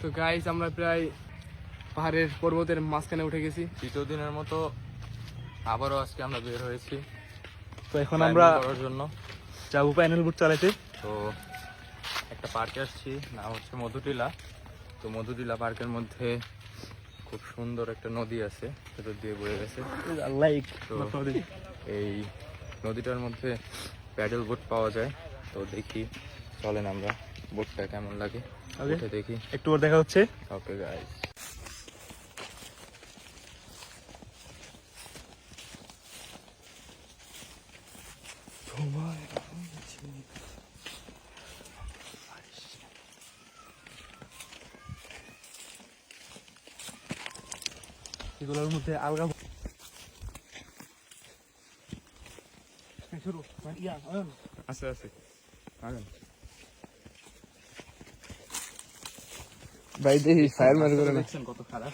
তো গাইস আমরা প্রায় পাহাড়ের পর্বতের মাঝখানে উঠে গেছি। দ্বিতীয় দিনের মতো আবারও আজকে আমরা বের হয়েছি। তো এখন আমরা করার জন্য যাবো প্যানেল বোট চালাতে। তো একটা পার্কে আসছি, নাম হচ্ছে মধুটিলা। তো মধুটিলা পার্কের মধ্যে খুব সুন্দর একটা নদী আছে, ভেতর দিয়ে বয়ে গেছে। তো এই নদীটার মধ্যে প্যাডেল বোট পাওয়া যায়। তো দেখি, চলেন আমরা বোটটা কেমন লাগে উঠে দেখি। একটু পর দেখা হচ্ছে। Okay guys. এগুলোর মধ্যে আলগা আস্তে আস্তে আগান ভাই দেখি ফায়ার মার করে না। দেখছেন কত খারাপ।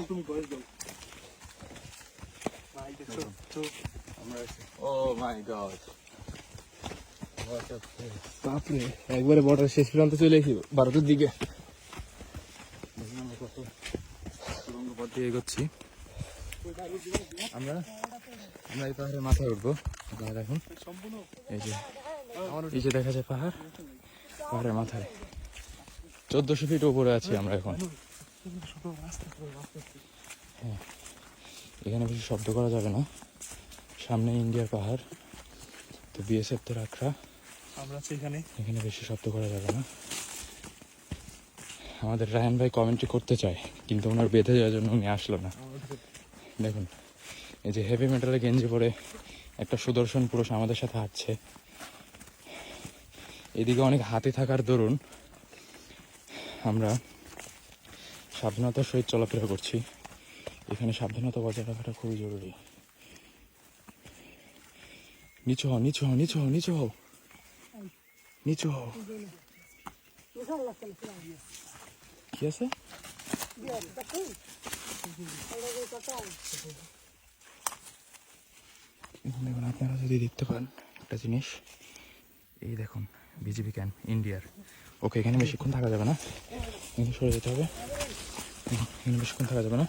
তুমি বয়স দাও ভাই, দেখছো তো আমরা ও মাই গড, বাপরে একবারে বর্ডার শেষ প্রান্তে চলে এসেছি, ভারতের দিকে। আমরা কত সুরঙ্গ পথ দিয়ে এগোচ্ছি। আমরা এই পাহাড়ের মাথায় উঠবো। আপনারা দেখুন, এই যে দেখা যায় পাহাড়, পাহাড়ের মাথায় 1400 ফিট উপরে আছি আমরা এখন। হ্যাঁ, এখানে বেশি শব্দ করা যাবে না, সামনে ইন্ডিয়ার পাহাড়। তো বিএসএফ তো রাখরা, আমরা এখানে এখানে বেশি শব্দ করা যাবে না। আমাদের রায়ান ভাই কমেন্ট্রি করতে চায়, কিন্তু ওনার বেঁধে যাওয়ার জন্য উনি আসলো না। দেখুন, এই যে হেভি মেটালের গেঞ্জি পরে একটা সুদর্শন পুরুষ আমাদের সাথে হাঁটছে। এদিকে অনেক হাতি থাকার দরুন আমরা সাবধানতার সহিত চলাফেরা করছি। এখানে সাবধানতা বজায় রাখাটা খুবই জরুরি। নিচু হও, নিচু হও, নিচু হও, নিচু হও, নিচু হও। কি আছে? দেখুন, আপনারা যদি দেখতে পান একটা জিনিস, এই দেখুন বিজিবি ক্যাম্প ইন্ডিয়ার। ওকে, এখানে বেশিক্ষণ থাকা যাবে না, এখানে সরে যেতে হবে। এখানে বেশিক্ষণ থাকা যাবে না,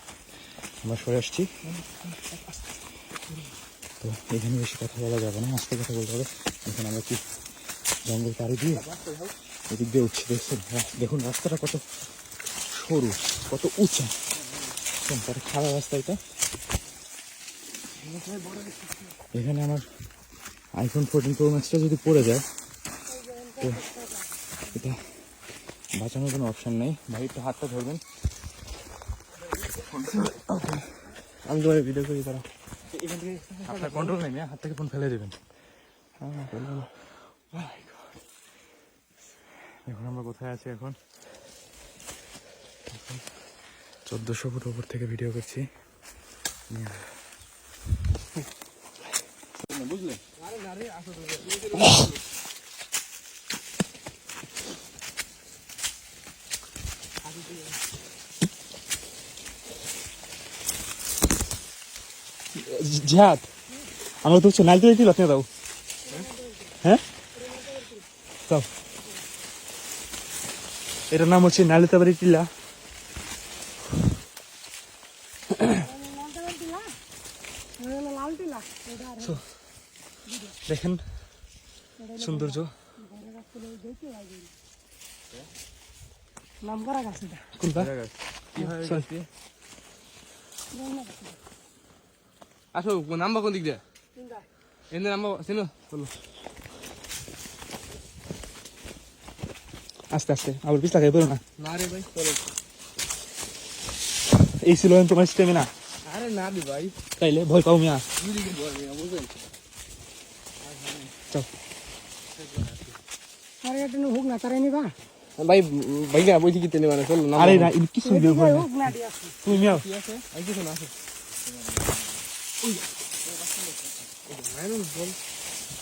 আমরা সরে আসছি। তো এখানে বেশি কথা বলা যাবে না, আস্তে কথা বলতে হবে। এখন আমরা কি জঙ্গল পাড়ি দিয়ে এদিক দিয়ে উঠছি। দেখছেন, দেখুন রাস্তাটা কত সরু, কত উঁচা, কত খারাপ রাস্তা এটা। এখানে আমার আইফোন 14 প্রো ম্যাক্সটা যদি পড়ে যায়, তো এটা বাঁচানোর কোনো অপশান নেই। ভাই একটু হাতটা ধরবেন, আমি তোমার ভিডিও করি। তারা আপনার কন্ট্রোল নেই, হাত থেকে ফোন ফেলে দেবেন। এখন আমরা কোথায় আছি? এখন 1400 ফুট উপর থেকে ভিডিও করছি। বুঝলে, জিহাদ, আমরা তো হচ্ছে নাইতে দিয়েছিল, আপনি দাও। হ্যাঁ, দাও। এটার নাম হচ্ছে নালিতাবাড়ি টিলা। দেখেন সৌন্দর্য। আসো, নামবা কোন দিক দিয়ে? এনে নামবা, চিনো বলো। আস্তে আস্তে, আবার পিছ লাগাই পড়ো না। না রে ভাই, চলো। এই ছিল তোমার স্টেমিনা। আরে না রে ভাই, তাইলে ভয় পাও মিয়া। বুঝলেন হোক না তারাই নিবা ভাই, ভাইয়া বই দিকে তেলে মানে চলো না। আরে না, কিছু ভয় না। তুমি মিয়া কি আছে? আমি কিছু না আছে। বল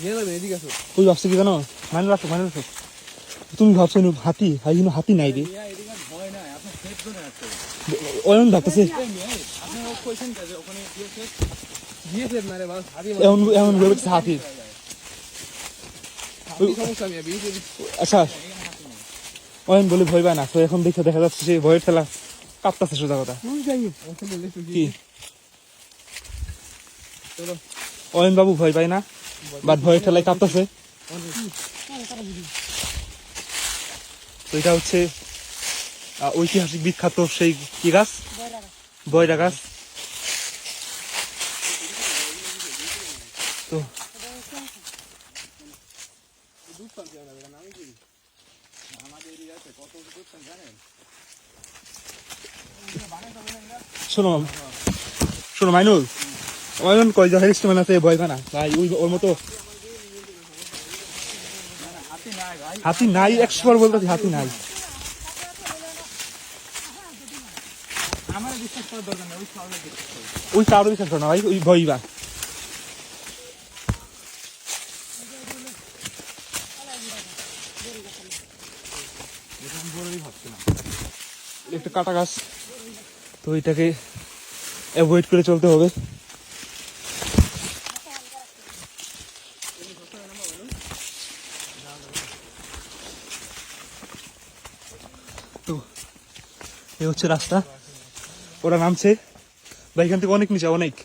নিয়ে যাবে, এদিকে আসো। তুই ভাবছো কি জানো? মানে রাখো, মানে রাখো। তুমি ভাবছো হাতি, হাই কিন্তু হাতি নাই রে। ওই ভাবতেছে এমন ভেবেছে হাতি। সমস্যা আচ্ছা, অয়ন বলে ভয় পায় না, তো এখন দেখে দেখা যাচ্ছে সেই ভয়ের ঠেলা কাঁপতাছে সোজা কথা। কি অয়ন বাবু ভয় পায় না, বাট ভয়ের ঠেলায় কাঁপতাছে। তো এটা হচ্ছে ঐতিহাসিক বিখ্যাত সেই কি গাছ, বয়রা গাছ। তো শোনো শোনো মাইনুল, অয়ন কয় যে হ্যারিস্টম্যান আছে ভয় পায় না ভাই, ওর মতো হাতি নাই, 100 বলতে হাতি নাই। ওই কারো বিশ্বাস করো না ভাই, ওই ভয় বা একটা কাটা গাছ, তো এটাকে অ্যাভয়েড করে চলতে হবে। তো এই হচ্ছে রাস্তা, ওরা নামছে বা এখান থেকে অনেক নিচে, অনেক।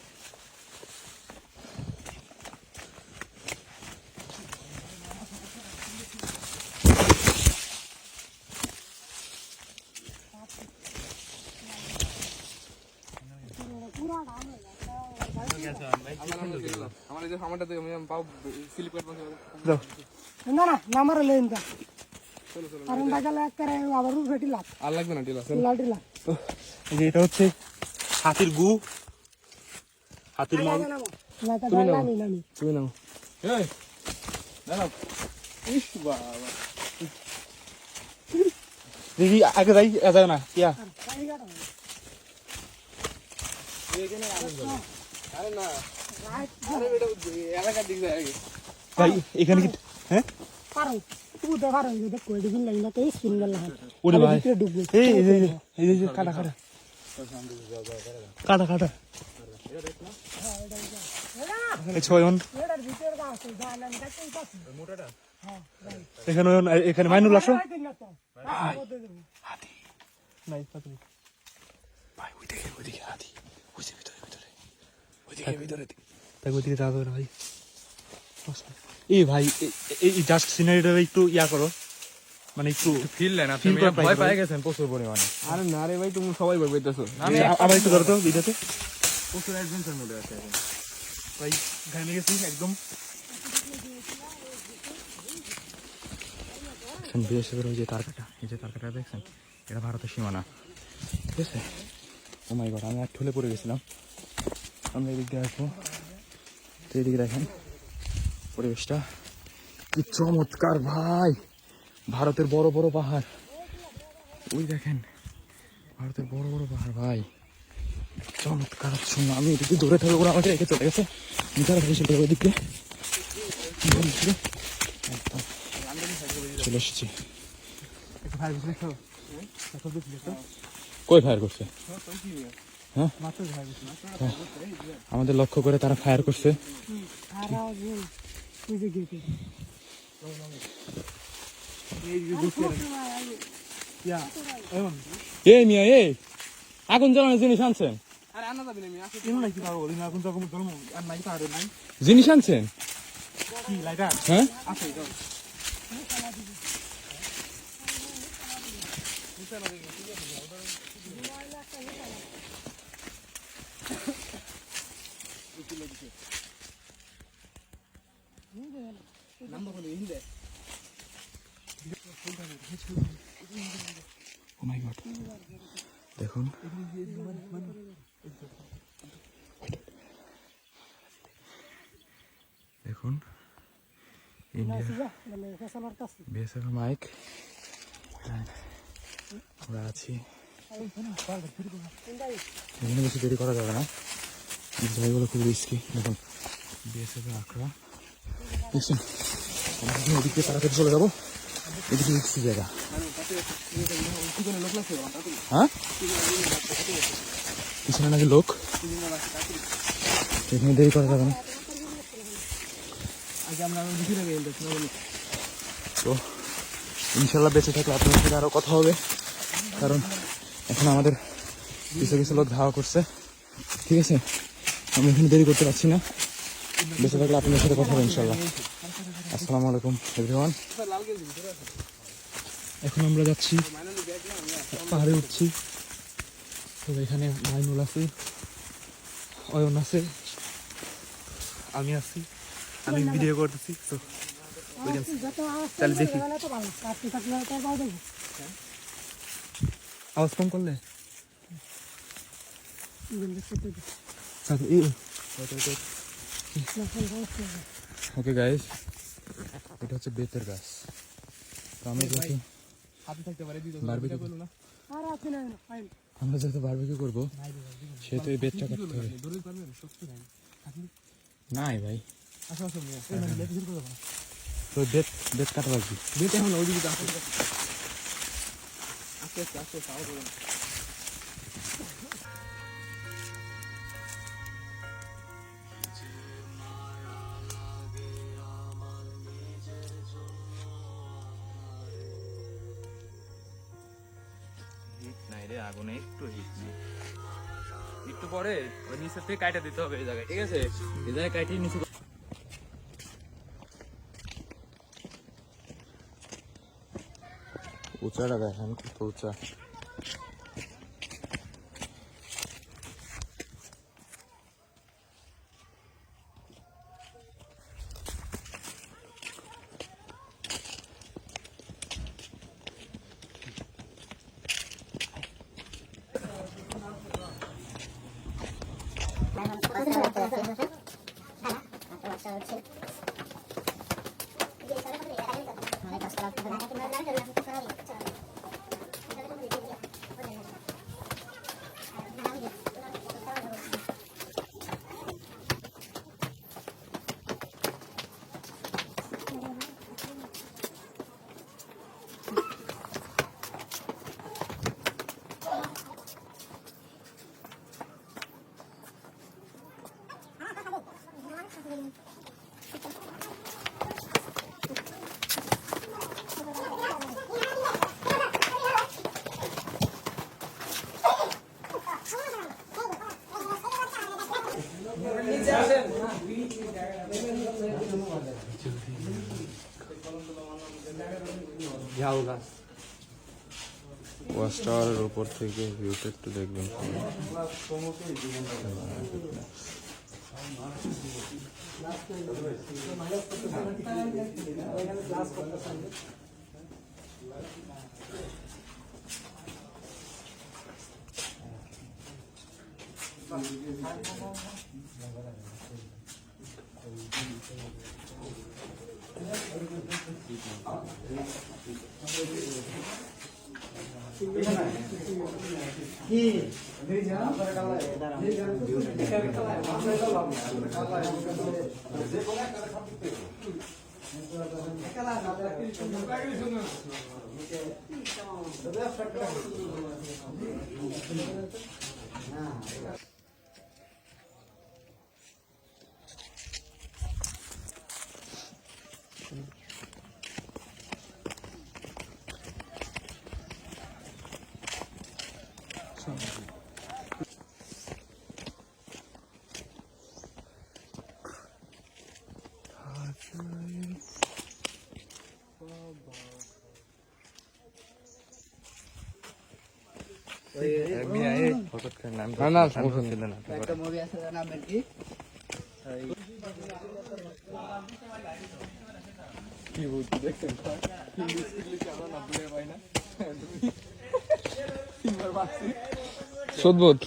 যাও না না নামার লেন যা আর বাগালে করে আবার ফেটি লাগ আর লাগবে না টিলা লাটিলা। তো এই যে এটা হচ্ছে হাতির গু, হাতির মল। না তা ডালানি নানি তুমি নাও। এই দাঁড়াও। ইস বাবা, দেখি আগে যাই, যায় না কিয়া আরে না, আরে বেটা এলাকার দিক যায় আগে। ভাই এখানে কি, হ্যাঁ পারো তুই তো পারো যে কই দিন লাইন না তেই স্পিন গেল হ্যাঁ ওরে ভাই ডুববে। এই যে কাটা কাটা কাটা কাটা এই ছয়ন এটার ভিতর গাছ জানা না কাছে কাছে মোটাটা হ্যাঁ এখানে এখানে মাইনুল আসো। হাতি নাই পাতি ভাই, ওইদিকে হাতি, ওই যে ভিতরে ভিতরে ওইদিকে ভিতরে, তাই ওইদিকে যাবে না ভাই। এই ভাই এই জাস্ট সিনারিটা একটু ইয়া করো, মানে একটু ফিল নেন, আপনি Feel করা ভয় পাই পেয়ে গেছেন প্রচুর পরিমাণে। আরে না রে ভাই, তুমি সবাই ভয় পাইতেছো। আবার একটু ধরো তো ভিডিওতে প্রচুর অ্যাডভেঞ্চার মোডে আছে এখন। ভাই, ঘামে গেছি একদম। বিএসএফ এর ওই যে তার কাটা, এই যে তার কাটা দেখছেন, এটা ভারতের সীমানা, ঠিক আছে? ও মাই গড, আমি আর ঠুলে পড়ে গেছিলাম। আমরা এদিক দিয়ে আসবো, তো এদিকে দেখেন পরিবেশটা কি চমৎকার ভাই, ভারতের বড় বড় পাহাড়, ওই দেখেন ভারতের বড় বড় পাহাড় ভাই, চমৎকার শুনুন। আমি এদিকে দৌড়ে থাকবো, ওরা আমাকে রেখে চলে গেছে, নিজেরা ভেসে পড়বে ওদিকে, চলে এসেছি। কই ফায়ার করছে? হ্যাঁ, আমাদের লক্ষ্য করে তারা ফায়ার করছে। এই মিয়া, এই আগুন জ্বালানোর জিনিস আনছেন? আরে আনা যাবে না, আমি আসি। এমন নাকি পারবো না, এখন তখন জন্ম আর নাই পাহাড়ে নাই জিনিস আনছেন? কি লাইটার হ্যাঁ, আছে যাও। ও মাই গড, দেখুন দেখুন ইন্ডিয়া বিএসএফ মাইক, আমরা আছি এখানে, বেশি দেরি করা যাবে না, জায়গাগুলো খুব রিস্কি। দেখুন বিএসএফ এর আখড়া দেখছেন, আমরা এখন ওদিকে তাড়াতাড়ি চলে যাবো, এদিকে রিস্কি জায়গা। হ্যাঁ, পিছনে নাকি লোক, এখানে দেরি করা যাবে না। তো ইনশাল্লাহ বেঁচে থাকলে আপনাদের সাথে আরও কথা হবে, কারণ এখন আমাদের কিছু কিছু লোক ধাওয়া করছে। ঠিক আছে, আমি এখানে দেরি করতে পারছি না, বেঁচে থাকলে আপনাদের সাথে কথা হবে ইনশাল্লাহ। আসসালামু আলাইকুম এভরিওয়ান। এখন আমরা যাচ্ছি, পাহাড়ে উঠছি। তো এখানে মাইনুল আছে, অয়ন আছে, আমি আছি, আমি ভিডিও করতেছি। তো যত আওয়াজ তাহলে দেখি। করবে তো ভালো, কাটতে থাকলে তো পাওয়া যাবে। আওয়াজ কম করলে ওকে গাইস, এটা হচ্ছে বেতের গাছ। তো আমরা যেহেতু হাতে থাকতে পারে বারবিকিউ না আর আছে না ফাইন। আমরা যেহেতু বারবিকিউ করবো, সেহেতু এই বেতটা কাটতে হবে। দূরে পারবেন শক্তি নাই নাই ভাই, আসো আসো নিয়ে তো বেত কাটা লাগবে। বেতে এখন ওইদিকে আস্তে আস্তে আস্তে আস্তে সাউন্ড করুন। হিট নাই রে, আগুনে একটু হিট নেই। একটু পরে ওই নিচের থেকে কাটা দিতে হবে এই জায়গায়, ঠিক আছে? এই জায়গায় কাটিয়ে নিচে উঁচাটা দেখেন কত উঁচা। ওয়াচ টাওয়ারের উপর থেকে ভিউটা একটু দেখবেন। সদবোধ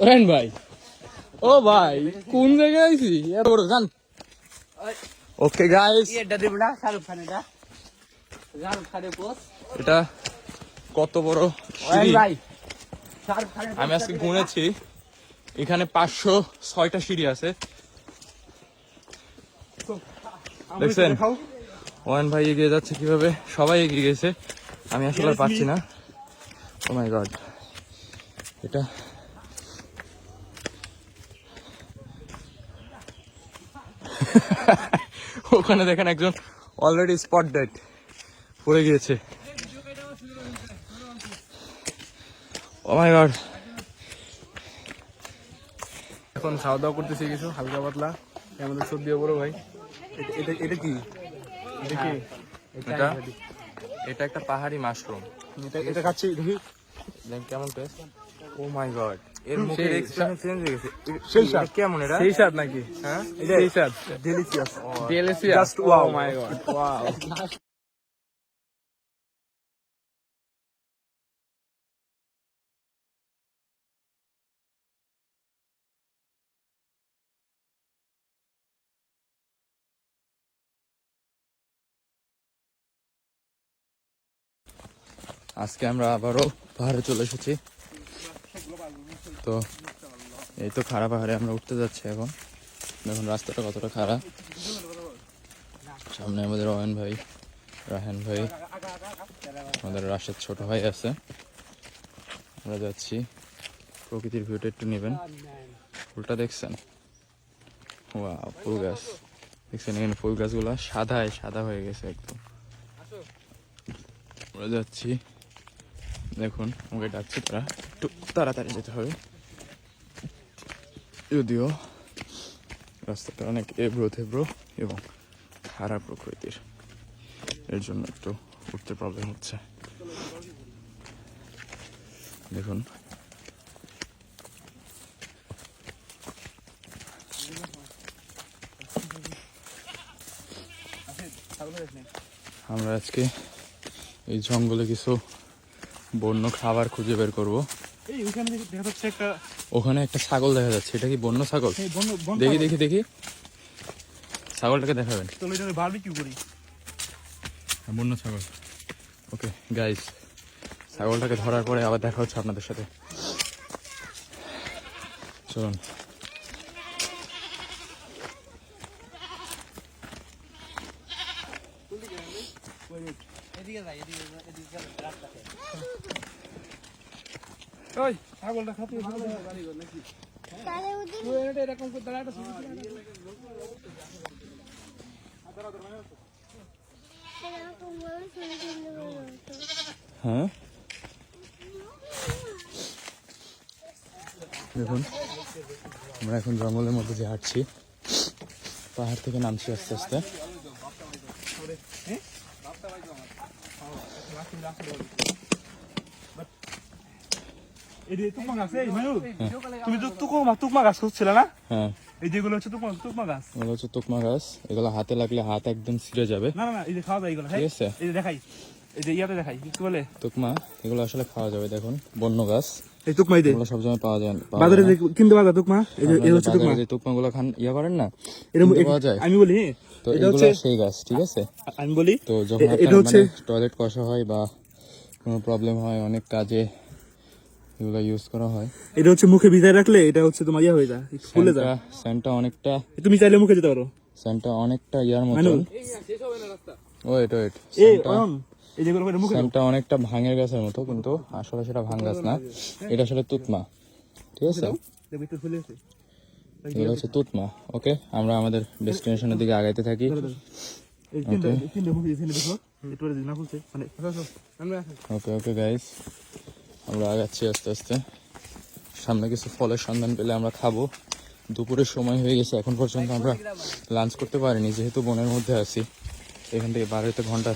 রান ভাই, ও ভাই কোন জায়গায় আইছি এত বড় জান। ওকে গাইস, এটা কত বড় সিঁড়ি আমি আজকে গুনেছি। এখানে 506টা সিঁড়ি আছে, দেখছেন? ওয়ান ভাই এগিয়ে যাচ্ছে কিভাবে, সবাই এগিয়ে গেছে, আমি আসলে আর পাচ্ছি না। ও মাই গড, এটা ওখানে দেখেন একজন অলরেডি স্পট ডেড। পড়ে গিয়েছে। ও মাই গড। এখন খাওয়া দাওয়া করতেছি কিছু হালকা পাতলা, আমাদের সর্দি বড় ভাই। এটা কি? এটা কি? এটা একটা পাহাড়ি মাশরুম। এটা খাচ্ছি, দেখি কেমন টেস্ট। ও মাই গড, এর মুখের এক্সপ্রেশন চেঞ্জ হয়ে গেছে। সেই স্বাদ। এটা কেমন এটা? সেই স্বাদ নাকি? হ্যাঁ, সেই স্বাদ। ডেলিশিয়াস। Delicious, Just wow. ও মাই গড, ওয়াও। আজকে আমরা আবারও পাহাড়ে চলে এসেছি। তো এই তো খাড়া পাহাড়ে আমরা উঠতে যাচ্ছি এখন। দেখুন রাস্তাটা কতটা খাড়া। সামনে আমাদের অয়ন ভাই, রাহান ভাই, আমাদের রাশেদ ছোট ভাই আছে। আমরা যাচ্ছি। প্রকৃতির ভিউটা একটু নেবেন। ফুলটা দেখছেন? ওয়াও, ফুল গাছ দেখছেন? এখানে ফুল গাছগুলো সাদা হয়ে গেছে একদম। আমরা যাচ্ছি। দেখুন আমাকে ডাকছে, তারা একটু তাড়াতাড়ি যেতে হবে, যদিও রাস্তাটা অনেক এবড়ো থেবড়ো এবং খারাপ প্রকৃতির, এর জন্য একটু উঠতে প্রবলেম হচ্ছে। দেখুন আমরা আজকে এই জঙ্গলে কিছু বন্য খাবার খুঁজে বের করব। এই ওখানে দেখা যাচ্ছে একটা, ওখানে একটা ছাগল দেখা যাচ্ছে। এটা কি বন্য ছাগল? দেখি ছাগলটাকে দেখাবেন। চলো এটা বারবিকিউ করি। বন্য ছাগল। ওকে গাইস, ছাগলটাকে ধরার পরে আবার দেখা হচ্ছে আপনাদের সাথে। চলুন। ওই ছাগলটা খাতে নাকি? এরকম করে দাঁড়াটা হ্যাঁ দেখুন, আমরা এখন জঙ্গলের মধ্যে যে হাঁটছি, পাহাড় থেকে নামছি আস্তে আস্তে। তুমি তো তুকমা গাছ খুঁজছিলে না? হ্যাঁ, এই যেগুলো হচ্ছে তুকমা গাছ। এগুলো হচ্ছে তুকমা গাছ। এগুলো হাতে লাগলে হাত একদম ছিঁড়ে যাবে। না এই যে খাওয়া যায় এগুলো। ঠিক আছে, এই যে দেখাই, এই যে ইয়াতে দেখাই, কি বলে তুকমা। এগুলো আসলে খাওয়া যাবে। দেখুন বন্য গাছ, এই তুকমা। এগুলো সবসময় পাওয়া যায় না। বাজারে কিনতে পাওয়া যায় তুকমা। এই হচ্ছে তুকমা। যে তুকমাগুলো খান করেন না, এরকম পাওয়া যায়। আমি বলি তো এগুলো সেই গাছ। ঠিক আছে, আমি বলি তো যখন এটা হচ্ছে টয়লেট কষা হয় বা কোনো প্রবলেম হয়, অনেক কাজে এগুলো ইউজ করা হয়। এটা হচ্ছে মুখে ভিজায় রাখলে এটা হচ্ছে তোমার ইয়া হয়ে যায়, ফুলে যায়। সেন্টটা অনেকটা, তুমি চাইলে মুখে যেতে পারো। সেন্টটা অনেকটা ইয়ার মতন। ওয়েট এই যেগুলো করে মুখে সেন্টটা অনেকটা ভাঙের গাছের মতো, কিন্তু আসলে সেটা ভাঙ গাছ না, এটা আসলে তুতমা। ঠিক আছে, দেখো একটু ফুলে আছে। এগুলো হচ্ছে তুতমা। ওকে, আমরা আমাদের ডেস্টিনেশনের দিকে আগাইতে থাকি। এই তিনটা মুখে দিয়েছে দেখো, একটু করে দিনা ফুলছে মানে। ওকে গাইস, আমরা আগাচ্ছি আস্তে আস্তে। সামনে কিছু ফলের সন্ধান পেলে আমরা খাবো। দুপুরের সময় হয়ে গেছে, এখন পর্যন্ত আমরা লাঞ্চ করতে পারিনি, যেহেতু বনের মধ্যে আছি। এখান থেকে বাড়িতে ঘন্টা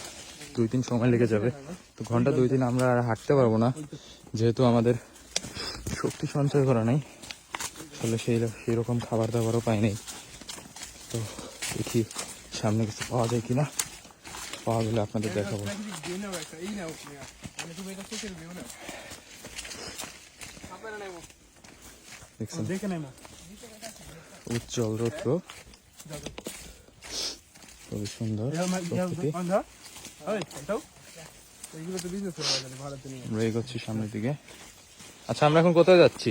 2-3 সময় লেগে যাবে। তো ঘন্টা 2-3 আমরা আর হাঁটতে পারবো না, যেহেতু আমাদের শক্তি সঞ্চয় করা নেই। আসলে সেই রকম খাবার দাবারও পাই নাই। তো দেখি সামনে কিছু পাওয়া যায় কিনা, পাওয়া গেলে আপনাদের দেখাবো। দেখছেন উজ্জ্বল রৌদ্র, খুবই সুন্দর প্রকৃতি। আমরা এগোচ্ছি সামনের দিকে। আচ্ছা, আমরা এখন কোথায় যাচ্ছি?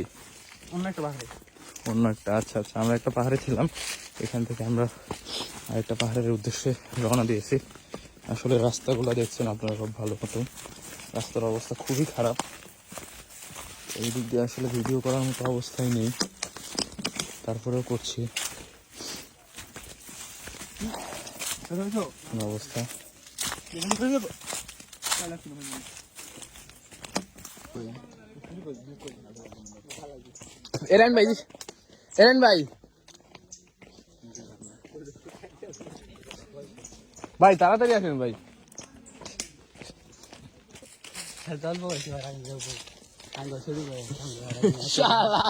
অন্য একটা। আচ্ছা, আমরা একটা পাহাড়ে ছিলাম, এখান থেকে আমরা আরেকটা পাহাড়ের উদ্দেশ্যে রওনা দিয়েছি। আসলে রাস্তাগুলো দেখছেন আপনারা খুব ভালো মতো, রাস্তার অবস্থা খুবই খারাপ। এই দিক দিয়ে আসলে ভিডিও করার মতো অবস্থায় নেই, তারপরেও করছি। অবস্থা এরেন ভাই ভাই তাড়াতাড়ি আসেন ভাই। শালা